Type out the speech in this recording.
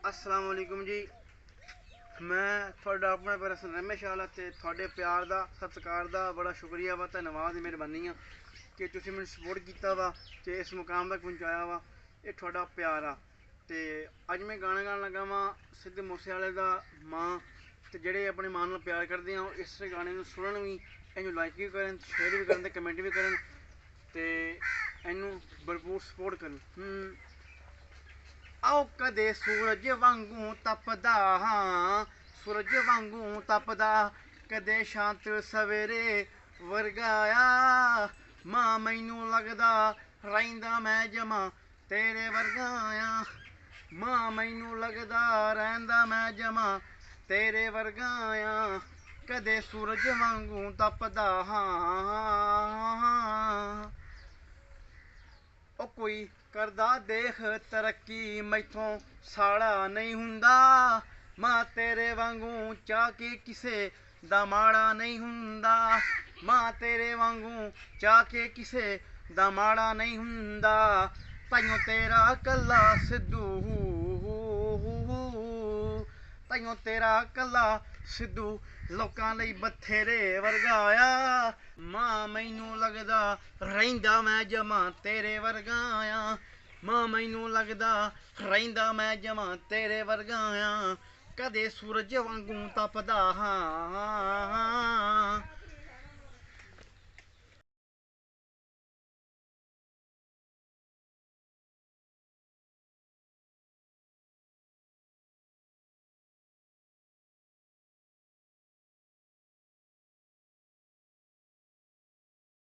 अस्सलाम वालेकुम जी। मैं थोड़ा अपना पर्सन रमेश आला ते थोड़े प्यार दा सत्कार दा बड़ा शुक्रिया वा धन्नवाद मेहरबानी कि तुसीं मैनूं सपोर्ट कीता वा ते इस मुकाम तक पहुँचाया वा। ये थोड़ा प्यार आ ते अज मैं गाना गान लगा वा सिद्धू मूसेवाले दा मां ते जेह्ड़े अपनी मां नाल प्यार करदे आ इस गाने नूं सुनन भी, इनूं लाइक भी करन, शेयर भी करन ते कमेंट भी करन ते इनूं भरपूर सपोर्ट करन। आओ कदे सूरज वांगू तपदा हाँ, सूरज वांगू तपदा, कदे शांत सवेरे वर्गाया। मां मैनू लगदा रहिंदा मैं जमा तेरे वर्गाया। मां मैनू लगदा रहिंदा मैं जमा तेरे वर्गाया। कदे सूरज वांगू तपदा हाँ। ओ कोई करदा देख तरक्की मैथों साड़ा नहीं हुंदा। मां तेरे वांगू चाह के किसे दा माड़ा नहीं हुंदा। मां तेरे वांगू चाह के किसे दा माड़ा नहीं हुंदा। ताइयों तेरा कल्ला सिद्धू, ताइयों तेरा कल्ला सिद्धू लोकां लई बथेरे वर्गाया। मां मैनू लगदा रहिंदा मैं जमा तेरे वर्गाया। मां मैनू लगदा रहिंदा मैं जमा तेरे वर्गाया। कदे सूरज वांगू तपदा हाँ।